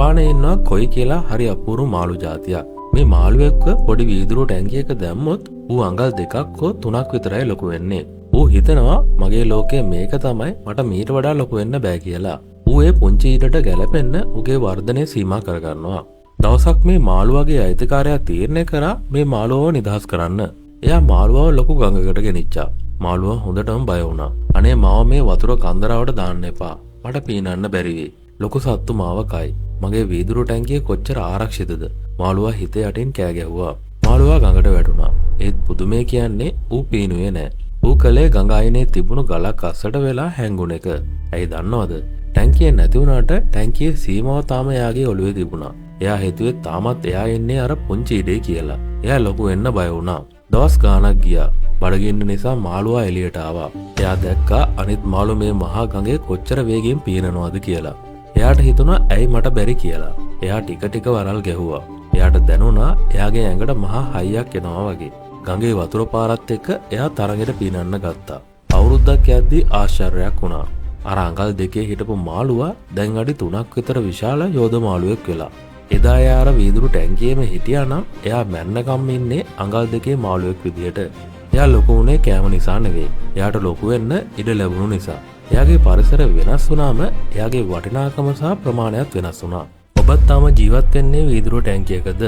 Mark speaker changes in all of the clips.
Speaker 1: ජපානයේ ඉන්නවා කොයි කියලා හරි අපූර්ව මාළු జాතියක්. මේ මාළු එක්ක පොඩි වීදුරු ටැංකියක දැම්මොත් ඌ අඟල් 2ක් හෝ 3ක් විතරයි ලොකු වෙන්නේ. ඌ හිතනවා මගේ ලෝකය මේක තමයි මට මීට වඩා ලොකු වෙන්න බෑ කියලා. ඌ ඒ පුංචි ඊටට ගැලපෙන්න උගේ වර්ධනය සීමා කරගන්නවා. දවසක් මේ මාළුවාගේ අයිතිකාරයා තීරණය කරා මේ මාළුවව නිදහස් කරන්න. එයා මාළුවව ලොකු ගඟකට ගෙනිච්චා. මාළුවා හොඳටම බය වුණා. අනේ මාව මේ වතුර කන්දරාවට දාන්න එපා. මට පීනන්න බැරි වෙයි. ලොකු සත්තු මාව කයි. මගේ වීදුරු ටැංකිය කොච්චර ආරක්ෂිතද? මාළුවා හිත යටින් කෑ ගැහුවා. මාළුවා ගඟට වැටුණා. ඒත් පුදුමේ කියන්නේ ඌ පීනුවේ නෑ. ඌ කලේ ගඟ අයිනේ තිබුණු ගලක් අස්සට වෙලා හැංගුණ එක. ඇයි දන්නවද? ටැංකිය නැති වුණාට ටැංකියේ සීමාව තාම එයාගේ ඔළුවේ තිබුණා. එයා හිතුවේ තාමත් එයා ඉන්නේ අර පුංචි ඉඩේ කියලා. එයා ලොකු වෙන්න බය වුණා. දවස් ගාණක් ගියා. බඩගින්න නිසා මාළුවා එළියට ආවා. එයා දැක්කා අනිත් මාළු මේ මහා ගඟේ කොච්චර වේගෙන් පීනනවද කියලා. එයාට හිතුණා ඇයි මට බැරි කියලා. එයා ටික ටික වරල් ගැහුවා. එයාට දැනුණා එයාගේ ඇඟට මහා හයියක් එනවා වගේ. ගඟේ වතුර පාරත් එක්ක එයා තරගෙට පීනන්න ගත්තා. අවුරුද්දක් යද්දී ආශ්චර්යයක් වුණා. අර අඟල් 2 හිටපු මාළුවා දැන් අඩි 3ක් විතර විශාල යෝධ මාළුවෙක් වෙලා. එදා එයා අර වීදුරු ටැංකියේම හිටියා නම් එයා මැන්නකම් ඉන්නේ අඟල් 2 මාළුවෙක් විදියට. එයා ලොකු වුණේ කෑම නිසා නෙවෙයි. එයාට ලොකු වෙන්න ඉඩ ලැබුණු නිසා. එයාගේ පරිසර වෙනස් වුණාම එයාගේ වටිනාකම සහ ප්‍රමාණයත් වෙනස් වුණා. ඔබත් තාම ජීවත් වෙන්නේ වීදුරු ටැංකියකද?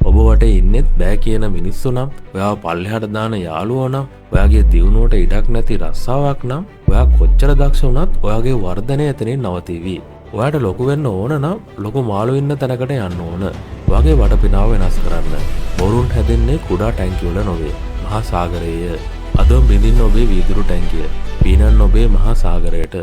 Speaker 1: ඔබ වටේ ඉන්නෙත් බෑ කියන මිනිස්සු නම්, ඔයාව පල්ලෙහාට දාන යාළුවෝ නම්, ඔයාගේ දියුණුවට ඉඩක් නැති රස්සාවක් නම්, ඔයා කොච්චර දක්ෂ වුණත් ඔයාගේ වර්ධනය එතනින් නවතිවි. ඔයාට ලොකු වෙන්න ඕන නම් ලොකු මාළු ඉන්න තැනකට යන්න ඕන. ඔයාගේ වටපිටාව වෙනස් කරන්න. බොරුන් හැදෙන්නේ කුඩා ටැංකිය වල නොවේ, මහා සාගරයේ. අදම බිඳින්න ඔබේ වීදුරු ටැංකිය. පීනන්න ඔබේ මහා සාගරයට.